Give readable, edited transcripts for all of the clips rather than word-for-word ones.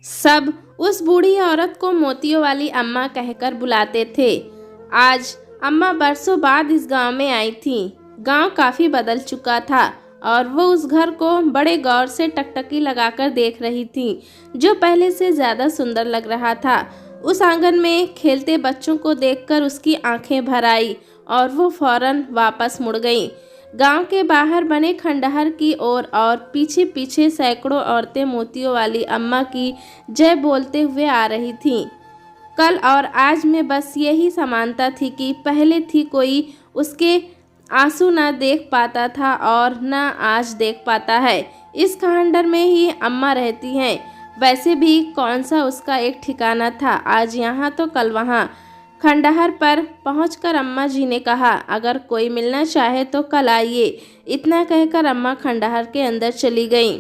सब उस बूढ़ी औरत को मोतियों वाली अम्मा कहकर बुलाते थे। आज अम्मा बरसों बाद इस गांव में आई थी। गांव काफी बदल चुका था और वो उस घर को बड़े गौर से टकटकी लगाकर देख रही थी, जो पहले से ज्यादा सुंदर लग रहा था। उस आंगन में खेलते बच्चों को देखकर उसकी आंखें भर आई और वो फौरन वापस मुड़ गई। गांव के बाहर बने खंडहर की ओर और पीछे पीछे सैकड़ों औरतें मोतियों वाली अम्मा की जय बोलते हुए आ रही थीं। कल और आज में बस यही समानता थी कि पहले थी कोई उसके आंसू न देख पाता था और न आज देख पाता है। इस खंडहर में ही अम्मा रहती हैं। वैसे भी कौन सा उसका एक ठिकाना था, आज यहाँ तो कल वहाँ। खंडहर पर पहुंचकर अम्मा जी ने कहा, अगर कोई मिलना चाहे तो कल आइए। इतना कहकर अम्मा खंडहर के अंदर चली गईं।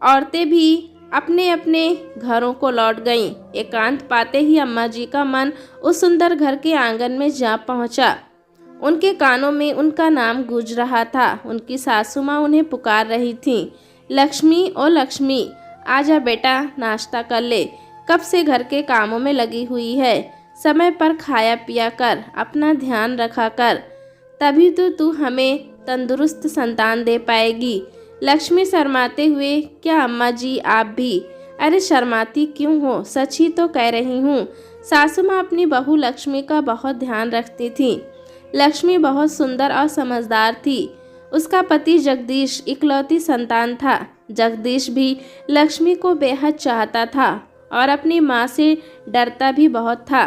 औरतें भी अपने अपने घरों को लौट गईं। एकांत पाते ही अम्मा जी का मन उस सुंदर घर के आंगन में जा पहुंचा। उनके कानों में उनका नाम गूंज रहा था। उनकी सासू माँ उन्हें पुकार रही थीं, लक्ष्मी ओ लक्ष्मी, आजा बेटा, नाश्ता कर ले। कब से घर के कामों में लगी हुई है, समय पर खाया पिया कर, अपना ध्यान रखा कर, तभी तो तू हमें तंदुरुस्त संतान दे पाएगी। लक्ष्मी शर्माते हुए, क्या अम्मा जी आप भी? अरे शर्माती क्यों हो, सच ही तो कह रही हूँ। सासू माँ अपनी बहू लक्ष्मी का बहुत ध्यान रखती थी। लक्ष्मी बहुत सुंदर और समझदार थी। उसका पति जगदीश इकलौती संतान था। जगदीश भी लक्ष्मी को बेहद चाहता था और अपनी माँ से डरता भी बहुत था।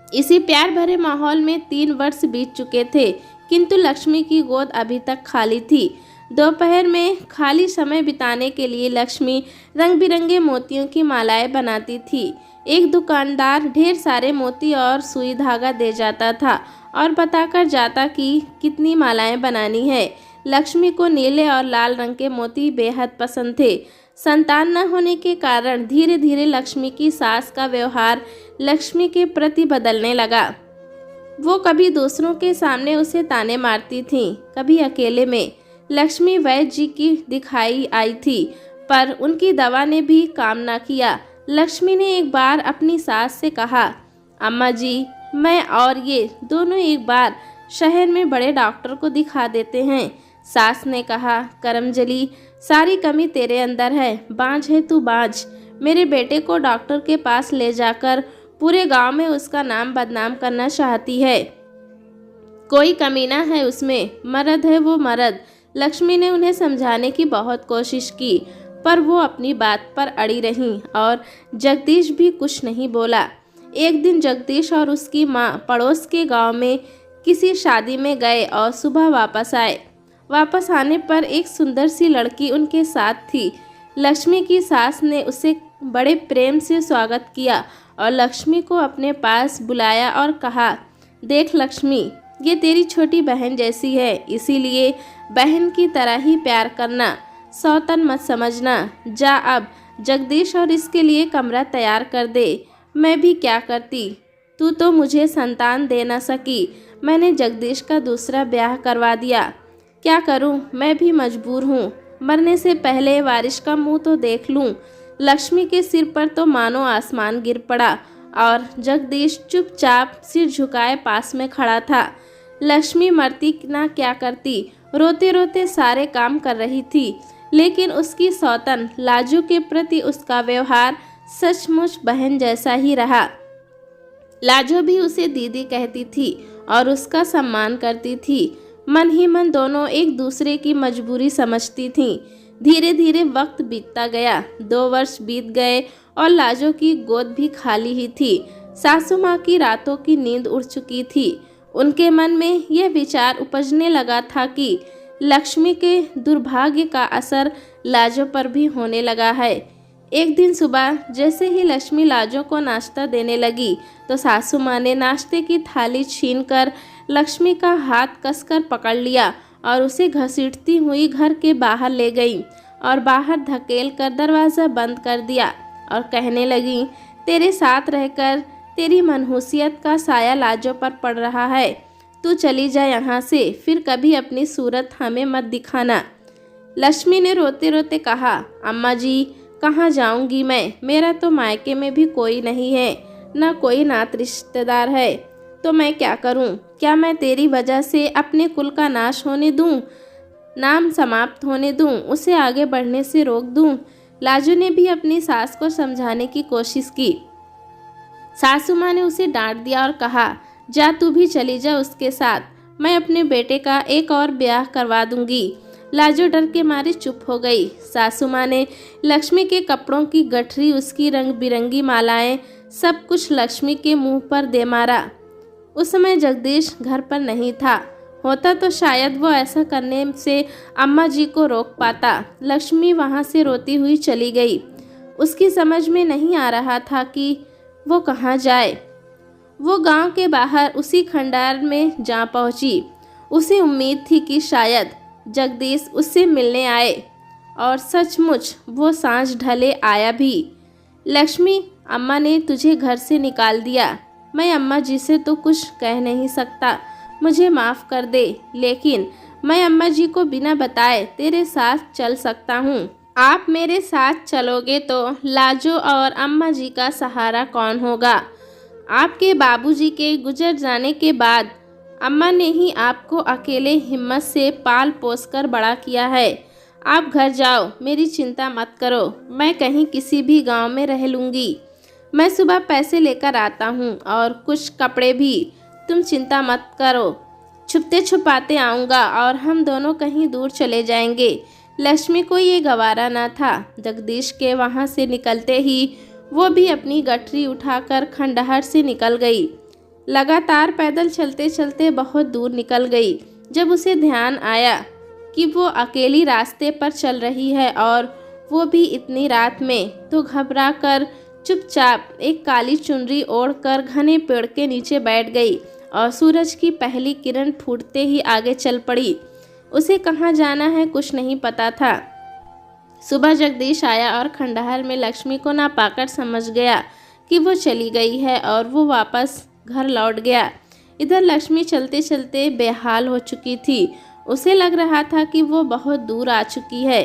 इसी प्यार भरे माहौल में 3 वर्ष बीत चुके थे, किंतु लक्ष्मी की गोद अभी तक खाली थी। दोपहर में खाली समय बिताने के लिए लक्ष्मी रंग बिरंगे मोतियों की मालाएं बनाती थी। एक दुकानदार ढेर सारे मोती और सुई धागा दे जाता था और बताकर जाता कि कितनी मालाएं बनानी है। लक्ष्मी को नीले और लाल रंग के मोती बेहद पसंद थे। संतान न होने के कारण धीरे धीरे लक्ष्मी की सास का व्यवहार लक्ष्मी के प्रति बदलने लगा। वो कभी दूसरों के सामने उसे ताने मारती थीं, कभी अकेले में। लक्ष्मी वैद्य जी की दिखाई आई थी, पर उनकी दवा ने भी काम न किया। लक्ष्मी ने एक बार अपनी सास से कहा, अम्मा जी, मैं और ये दोनों एक बार शहर में बड़े डॉक्टर को दिखा देते हैं। सास ने कहा, करमजली, सारी कमी तेरे अंदर है, बांझ है तू, बांझ। मेरे बेटे को डॉक्टर के पास ले जाकर पूरे गांव में उसका नाम बदनाम करना चाहती है। कोई कमी ना है उसमें, मर्द है वो मर्द। लक्ष्मी ने उन्हें समझाने की बहुत कोशिश की, पर वो अपनी बात पर अड़ी रहीं और जगदीश भी कुछ नहीं बोला। एक दिन जगदीश और उसकी माँ पड़ोस के गांव में किसी शादी में गए और सुबह वापस आए। वापस आने पर एक सुंदर सी लड़की उनके साथ थी। लक्ष्मी की सास ने उसे बड़े प्रेम से स्वागत किया और लक्ष्मी को अपने पास बुलाया और कहा, देख लक्ष्मी, ये तेरी छोटी बहन जैसी है, इसीलिए बहन की तरह ही प्यार करना, सौतन मत समझना। जा अब जगदीश और इसके लिए कमरा तैयार कर दे। मैं भी क्या करती, तू तो मुझे संतान दे न सकी। मैंने जगदीश का दूसरा ब्याह करवा दिया। क्या करूं, मैं भी मजबूर हूं। मरने से पहले वारिश का मुंह तो देख लूं। लक्ष्मी के सिर पर तो मानो आसमान गिर पड़ा और जगदीश चुपचाप सिर झुकाए पास में खड़ा था। लक्ष्मी मरती ना क्या करती, रोते रोते सारे काम कर रही थी, लेकिन उसकी सौतन लाजू के प्रति उसका व्यवहार सचमुच बहन जैसा ही रहा। लाजो भी उसे दीदी कहती थी और उसका सम्मान करती थी। मन ही मन दोनों एक दूसरे की मजबूरी समझती थीं। धीरे धीरे वक्त बीतता गया। 2 वर्ष बीत गए और लाजो की गोद भी खाली ही थी। सासू माँ की रातों की नींद उड़ चुकी थी। उनके मन में यह विचार उपजने लगा था कि लक्ष्मी के दुर्भाग्य का असर लाजो पर भी होने लगा है। एक दिन सुबह जैसे ही लक्ष्मी लाजो को नाश्ता देने लगी तो सासू माँ ने नाश्ते की थाली छीनकर लक्ष्मी का हाथ कसकर पकड़ लिया और उसे घसीटती हुई घर के बाहर ले गई और बाहर धकेल कर दरवाज़ा बंद कर दिया और कहने लगी, तेरे साथ रहकर तेरी मनहूसियत का साया लाजो पर पड़ रहा है। तू चली जा यहाँ से, फिर कभी अपनी सूरत हमें मत दिखाना। लक्ष्मी ने रोते रोते कहा, अम्मा जी, कहाँ जाऊंगी मैं? मेरा तो मायके में भी कोई नहीं है, न कोई नात रिश्तेदार है, तो मैं क्या करूं? क्या मैं तेरी वजह से अपने कुल का नाश होने दूं, नाम समाप्त होने दूं, उसे आगे बढ़ने से रोक दूं? लाजो ने भी अपनी सास को समझाने की कोशिश की। सासू माँ ने उसे डांट दिया और कहा, जा तू भी चली जा उसके साथ, मैं अपने बेटे का एक और ब्याह करवा दूंगी। लाजो डर के मारे चुप हो गई। सासू माँ ने लक्ष्मी के कपड़ों की गठरी, उसकी रंग बिरंगी मालाएं, सब कुछ लक्ष्मी के मुंह पर दे मारा। उस समय जगदीश घर पर नहीं था, होता तो शायद वो ऐसा करने से अम्मा जी को रोक पाता। लक्ष्मी वहाँ से रोती हुई चली गई। उसकी समझ में नहीं आ रहा था कि वो कहाँ जाए। वो गांव के बाहर उसी खंडार में जा पहुंची। उसे उम्मीद थी कि शायद जगदीश उससे मिलने आए, और सचमुच वो सांझ ढले आया भी। लक्ष्मी, अम्मा ने तुझे घर से निकाल दिया। मैं अम्मा जी से तो कुछ कह नहीं सकता, मुझे माफ़ कर दे, लेकिन मैं अम्मा जी को बिना बताए तेरे साथ चल सकता हूँ। आप मेरे साथ चलोगे तो लाजो और अम्मा जी का सहारा कौन होगा? आपके बाबूजी के गुजर जाने के बाद अम्मा ने ही आपको अकेले हिम्मत से पाल पोस कर बड़ा किया है। आप घर जाओ, मेरी चिंता मत करो, मैं कहीं किसी भी गांव में रह लूँगी। मैं सुबह पैसे लेकर आता हूँ और कुछ कपड़े भी, तुम चिंता मत करो। छुपते छुपाते आऊँगा और हम दोनों कहीं दूर चले जाएंगे। लक्ष्मी को ये गवारा न था। जगदीश के वहाँ से निकलते ही वो भी अपनी गठरी उठाकर खंडहर से निकल गई। लगातार पैदल चलते चलते बहुत दूर निकल गई। जब उसे ध्यान आया कि वो अकेली रास्ते पर चल रही है और वो भी इतनी रात में, तो घबरा कर चुपचाप एक काली चुनरी ओढ़कर घने पेड़ के नीचे बैठ गई और सूरज की पहली किरण फूटते ही आगे चल पड़ी। उसे कहाँ जाना है कुछ नहीं पता था। सुबह जगदीश आया और खंडहर में लक्ष्मी को ना पाकर समझ गया कि वो चली गई है और वो वापस घर लौट गया। इधर लक्ष्मी चलते चलते बेहाल हो चुकी थी। उसे लग रहा था कि वो बहुत दूर आ चुकी है।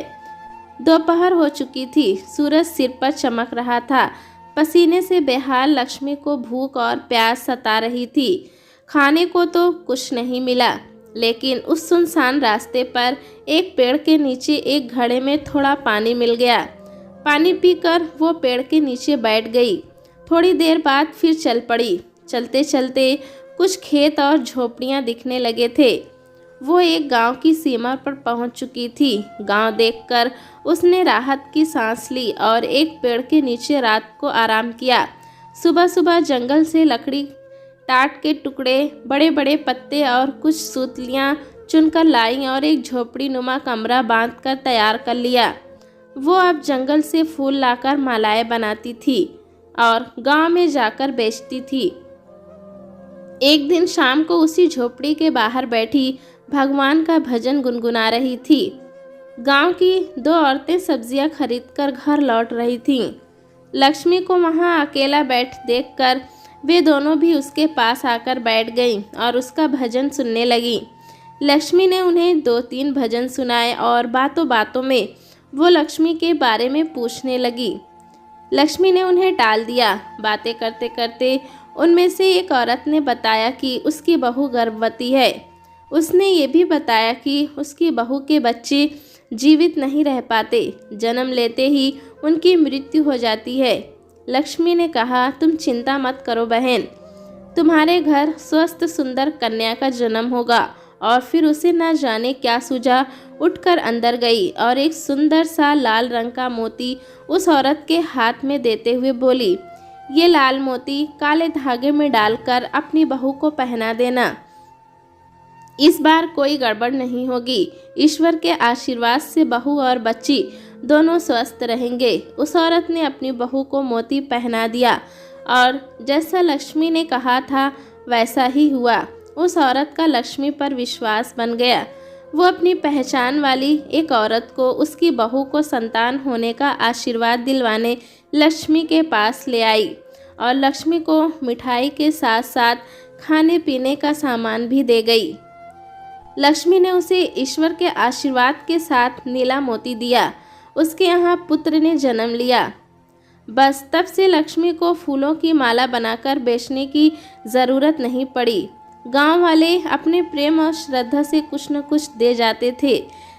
दोपहर हो चुकी थी, सूरज सिर पर चमक रहा था। पसीने से बेहाल लक्ष्मी को भूख और प्यास सता रही थी। खाने को तो कुछ नहीं मिला, लेकिन उस सुनसान रास्ते पर एक पेड़ के नीचे एक घड़े में थोड़ा पानी मिल गया। पानी पीकर वो पेड़ के नीचे बैठ गई। थोड़ी देर बाद फिर चल पड़ी। चलते चलते कुछ खेत और झोपड़ियां दिखने लगे थे। वो एक गांव की सीमा पर पहुंच चुकी थी। गांव देखकर उसने राहत की सांस ली और एक पेड़ के नीचे रात को आराम किया। सुबह सुबह जंगल से लकड़ी, टाट के टुकड़े, बड़े बड़े पत्ते और कुछ सूतलियाँ चुनकर लाई और एक झोपड़ी नुमा कमरा बांधकर तैयार कर लिया। वो अब जंगल से फूल लाकर मालाएं बनाती थी और गांव में जाकर बेचती थी। एक दिन शाम को उसी झोपड़ी के बाहर बैठी भगवान का भजन गुनगुना रही थी। गांव की दो औरतें सब्जियां खरीदकर घर लौट रही थीं। लक्ष्मी को वहां अकेला बैठ देखकर वे दोनों भी उसके पास आकर बैठ गईं और उसका भजन सुनने लगीं। लक्ष्मी ने उन्हें 2-3 भजन सुनाए और बातों बातों में वो लक्ष्मी के बारे में पूछने लगी। लक्ष्मी ने उन्हें टाल दिया। बातें करते करते उनमें से एक औरत ने बताया कि उसकी बहू गर्भवती है। उसने ये भी बताया कि उसकी बहू के बच्चे जीवित नहीं रह पाते, जन्म लेते ही उनकी मृत्यु हो जाती है। लक्ष्मी ने कहा, तुम चिंता मत करो बहन, तुम्हारे घर स्वस्थ सुंदर कन्या का जन्म होगा। और फिर उसे न जाने क्या सूझा, उठकर अंदर गई और एक सुंदर सा लाल रंग का मोती उस औरत के हाथ में देते हुए बोली, ये लाल मोती काले धागे में डालकर अपनी बहू को पहना देना। इस बार कोई गड़बड़ नहीं होगी। ईश्वर के आशीर्वाद से बहू और बच्ची दोनों स्वस्थ रहेंगे। उस औरत ने अपनी बहू को मोती पहना दिया और जैसा लक्ष्मी ने कहा था वैसा ही हुआ। उस औरत का लक्ष्मी पर विश्वास बन गया। वो अपनी पहचान वाली एक औरत को उसकी बहू को संतान होने का आशीर्वाद दिलवाने लक्ष्मी के पास ले आई और लक्ष्मी को मिठाई के साथ साथ खाने पीने का सामान भी दे गई। लक्ष्मी ने उसे ईश्वर के आशीर्वाद के साथ नीला मोती दिया। उसके यहाँ पुत्र ने जन्म लिया। बस तब से लक्ष्मी को फूलों की माला बनाकर बेचने की ज़रूरत नहीं पड़ी। गांव वाले अपने प्रेम और श्रद्धा से कुछ न कुछ दे जाते थे।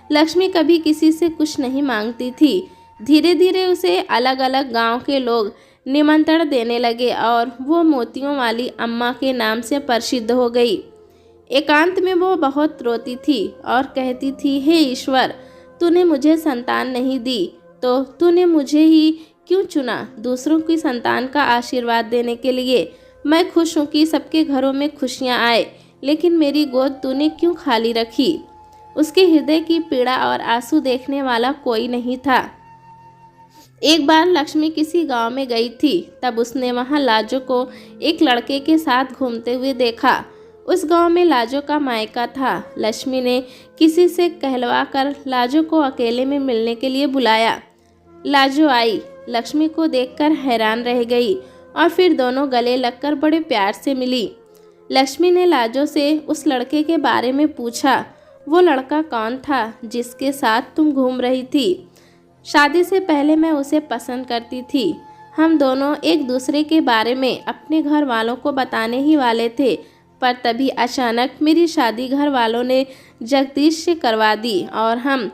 लक्ष्मी कभी किसी से कुछ नहीं मांगती थी। धीरे धीरे उसे अलग अलग गांव के लोग निमंत्रण देने लगे और वो मोतियों वाली अम्मा के नाम से प्रसिद्ध हो गई। एकांत में वो बहुत रोती थी और कहती थी, हे ईश्वर, तूने मुझे संतान नहीं दी तो तूने मुझे ही क्यों चुना दूसरों की संतान का आशीर्वाद देने के लिए। मैं खुश हूँ कि सबके घरों में खुशियाँ आए, लेकिन मेरी गोद तूने क्यों खाली रखी। उसके हृदय की पीड़ा और आंसू देखने वाला कोई नहीं था। एक बार लक्ष्मी किसी गांव में गई थी, तब उसने वहां लाजो को एक लड़के के साथ घूमते हुए देखा। उस गांव में लाजो का मायका था। लक्ष्मी ने किसी से कहलवा कर लाजो को अकेले में मिलने के लिए बुलाया। लाजो आई, लक्ष्मी को देखकर हैरान रह गई और फिर दोनों गले लगकर बड़े प्यार से मिली। लक्ष्मी ने लाजो से उस लड़के के बारे में पूछा, वो लड़का कौन था जिसके साथ तुम घूम रही थी। शादी से पहले मैं उसे पसंद करती थी। हम दोनों एक दूसरे के बारे में अपने घर वालों को बताने ही वाले थे, पर तभी अचानक मेरी शादी घर वालों ने जगदीश से करवा दी और हम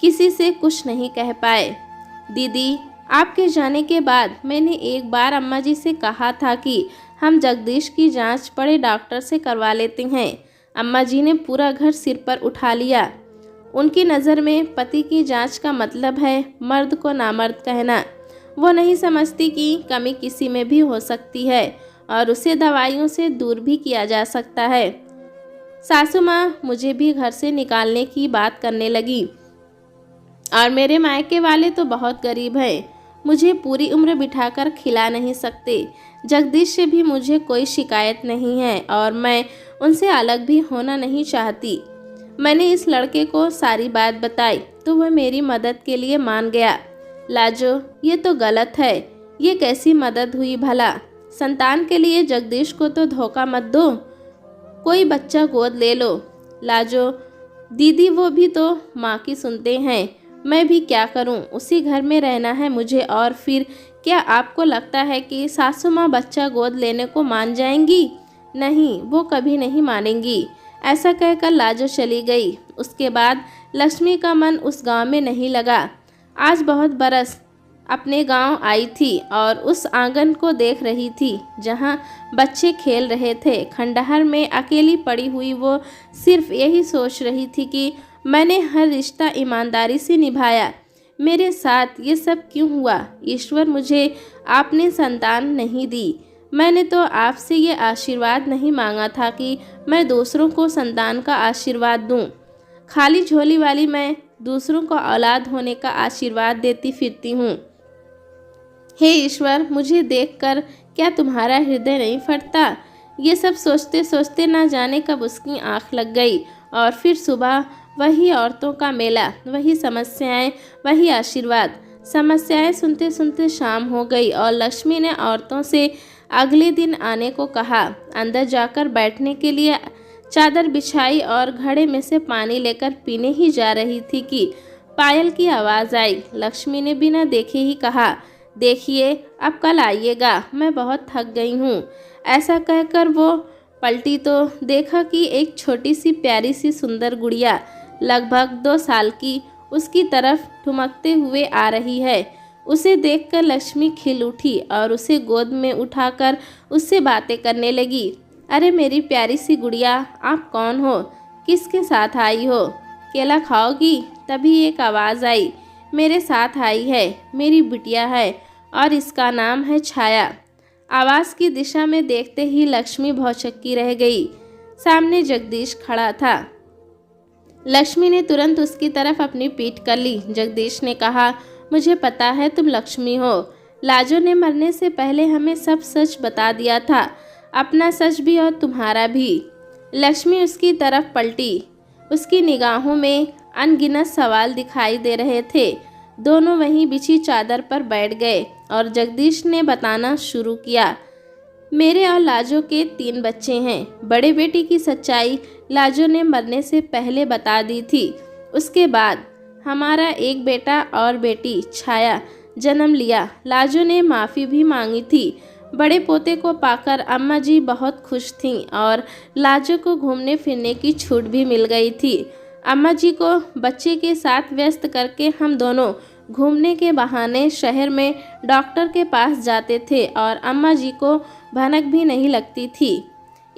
किसी से कुछ नहीं कह पाए। दीदी, आपके जाने के बाद मैंने एक बार अम्मा जी से कहा था कि हम जगदीश की जांच बड़े डॉक्टर से करवा लेते हैं। अम्मा जी ने पूरा घर सिर पर उठा लिया। उनकी नज़र में पति की जांच का मतलब है मर्द को नामर्द कहना। वो नहीं समझती कि कमी किसी में भी हो सकती है और उसे दवाइयों से दूर भी किया जा सकता है। सासू माँ मुझे भी घर से निकालने की बात करने लगी और मेरे मायके वाले तो बहुत गरीब हैं, मुझे पूरी उम्र बिठाकर खिला नहीं सकते। जगदीश से भी मुझे कोई शिकायत नहीं है और मैं उनसे अलग भी होना नहीं चाहती। मैंने इस लड़के को सारी बात बताई तो वह मेरी मदद के लिए मान गया। लाजो, ये तो गलत है। ये कैसी मदद हुई भला। संतान के लिए जगदीश को तो धोखा मत दो, कोई बच्चा गोद ले लो। लाजो, दीदी वो भी तो माँ की सुनते हैं। मैं भी क्या करूं, उसी घर में रहना है मुझे। और फिर क्या आपको लगता है कि सासू माँ बच्चा गोद लेने को मान जाएंगी? नहीं, वो कभी नहीं मानेंगी। ऐसा कहकर लाजो चली गई। उसके बाद लक्ष्मी का मन उस गांव में नहीं लगा। आज बहुत बरस अपने गांव आई थी और उस आंगन को देख रही थी जहां बच्चे खेल रहे थे। खंडहर में अकेली पड़ी हुई वो सिर्फ यही सोच रही थी कि मैंने हर रिश्ता ईमानदारी से निभाया, मेरे साथ ये सब क्यों हुआ। ईश्वर, मुझे आपने संतान नहीं दी। मैंने तो आपसे ये आशीर्वाद नहीं मांगा था कि मैं दूसरों को संतान का आशीर्वाद दूं। खाली झोली वाली मैं दूसरों को औलाद होने का आशीर्वाद देती फिरती हूँ। हे ईश्वर, मुझे देखकर क्या तुम्हारा हृदय नहीं फटता। ये सब सोचते सोचते ना जाने कब उसकी आंख लग गई और फिर सुबह वही औरतों का मेला, वही समस्याएं, वही आशीर्वाद। समस्याएं सुनते सुनते शाम हो गई और लक्ष्मी ने औरतों से अगले दिन आने को कहा। अंदर जाकर बैठने के लिए चादर बिछाई और घड़े में से पानी लेकर पीने ही जा रही थी कि पायल की आवाज़ आई। लक्ष्मी ने बिना देखे ही कहा, देखिए अब कल आइएगा, मैं बहुत थक गई हूँ। ऐसा कहकर वो पलटी तो देखा कि एक छोटी सी प्यारी सी सुंदर गुड़िया लगभग 2 साल की उसकी तरफ ठुमकते हुए आ रही है। उसे देखकर लक्ष्मी खिल उठी और उसे गोद में उठाकर उससे बातें करने लगी। अरे मेरी प्यारी सी गुड़िया, आप कौन हो? किसके साथ आई हो? केला खाओगी? तभी एक आवाज़ आई, मेरे साथ आई है, मेरी बिटिया है और इसका नाम है छाया। आवाज़ की दिशा में देखते ही लक्ष्मी भौचक्की रह गई। सामने जगदीश खड़ा था। लक्ष्मी ने तुरंत उसकी तरफ अपनी पीठ कर ली। जगदीश ने कहा, मुझे पता है तुम लक्ष्मी हो। लाजो ने मरने से पहले हमें सब सच बता दिया था, अपना सच भी और तुम्हारा भी। लक्ष्मी उसकी तरफ पलटी। उसकी निगाहों में अनगिनत सवाल दिखाई दे रहे थे। दोनों वहीं बिछी चादर पर बैठ गए और जगदीश ने बताना शुरू किया। मेरे और लाजो के 3 बच्चे हैं। बड़े बेटी की सच्चाई लाजो ने मरने से पहले बता दी थी। उसके बाद हमारा एक बेटा और बेटी छाया जन्म लिया। लाजो ने माफ़ी भी मांगी थी। बड़े पोते को पाकर अम्मा जी बहुत खुश थीं और लाजो को घूमने फिरने की छूट भी मिल गई थी। अम्मा जी को बच्चे के साथ व्यस्त करके हम दोनों घूमने के बहाने शहर में डॉक्टर के पास जाते थे और अम्मा जी को भनक भी नहीं लगती थी।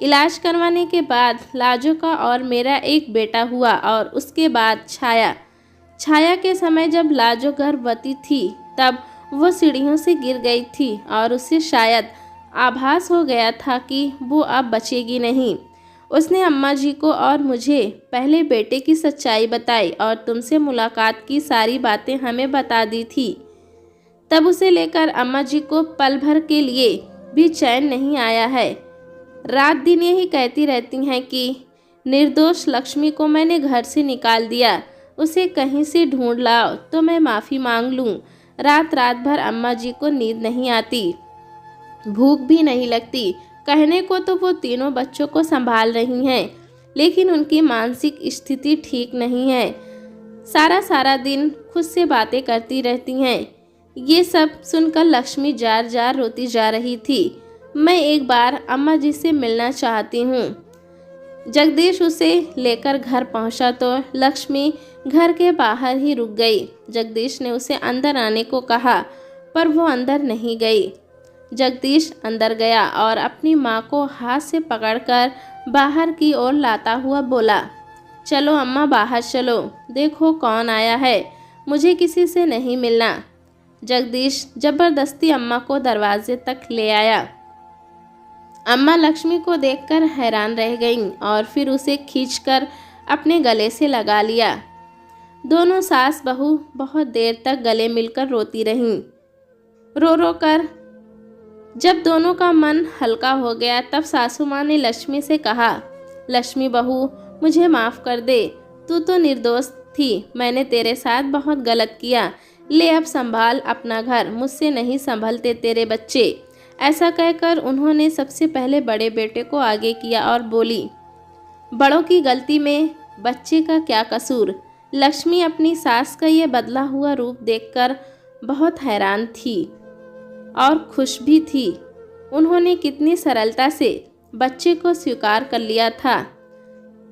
इलाज करवाने के बाद लाजो का और मेरा एक बेटा हुआ और उसके बाद छाया के समय जब लाजो गर्भवती थी तब वो सीढ़ियों से गिर गई थी और उसे शायद आभास हो गया था कि वो अब बचेगी नहीं। उसने अम्मा जी को और मुझे पहले बेटे की सच्चाई बताई और तुमसे मुलाकात की सारी बातें हमें बता दी थी। तब उसे लेकर अम्मा जी को पल भर के लिए भी चैन नहीं आया है। रात दिन यही कहती रहती हैं कि निर्दोष लक्ष्मी को मैंने घर से निकाल दिया, उसे कहीं से ढूंढ लाओ तो मैं माफ़ी मांग लूँ। रात भर अम्मा जी को नींद नहीं आती, भूख भी नहीं लगती। कहने को तो वो तीनों बच्चों को संभाल रही हैं, लेकिन उनकी मानसिक स्थिति ठीक नहीं है। सारा दिन खुद से बातें करती रहती हैं। ये सब सुनकर लक्ष्मी जार जार रोती जा रही थी। मैं एक बार अम्मा जी से मिलना चाहती हूँ। जगदीश उसे लेकर घर पहुँचा तो लक्ष्मी घर के बाहर ही रुक गई। जगदीश ने उसे अंदर आने को कहा पर वो अंदर नहीं गई। जगदीश अंदर गया और अपनी माँ को हाथ से पकड़कर बाहर की ओर लाता हुआ बोला, चलो अम्मा बाहर चलो, देखो कौन आया है, मुझे किसी से नहीं मिलना। जगदीश जबरदस्ती अम्मा को दरवाजे तक ले आया। अम्मा लक्ष्मी को देखकर हैरान रह गईं और फिर उसे खींचकर अपने गले से लगा लिया। दोनों सास बहू बहुत देर तक गले मिलकर रोती रहीं। रो कर जब दोनों का मन हल्का हो गया तब सासू माँ ने लक्ष्मी से कहा, लक्ष्मी बहू मुझे माफ़ कर दे, तू तो निर्दोष थी, मैंने तेरे साथ बहुत गलत किया, ले अब संभाल अपना घर, मुझसे नहीं संभलते तेरे बच्चे। ऐसा कहकर उन्होंने सबसे पहले बड़े बेटे को आगे किया और बोली, बड़ों की गलती में बच्चे का क्या कसूर। लक्ष्मी अपनी सास का ये बदला हुआ रूप देखकर बहुत हैरान थी और खुश भी थी। उन्होंने कितनी सरलता से बच्चे को स्वीकार कर लिया था।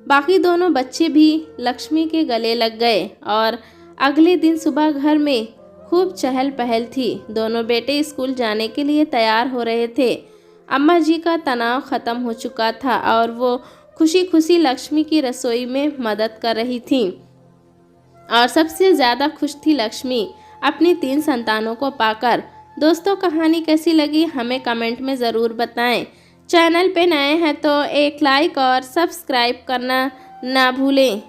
बाकी दोनों बच्चे भी लक्ष्मी के गले लग गए और अगले दिन सुबह घर में खूब चहल पहल थी। दोनों बेटे स्कूल जाने के लिए तैयार हो रहे थे। अम्मा जी का तनाव ख़त्म हो चुका था और वो खुशी खुशी लक्ष्मी की रसोई में मदद कर रही थीं। और सबसे ज़्यादा खुश थी लक्ष्मी अपनी 3 संतानों को पाकर। दोस्तों कहानी कैसी लगी हमें कमेंट में ज़रूर बताएं। चैनल पे नए हैं तो एक लाइक और सब्सक्राइब करना ना भूलें।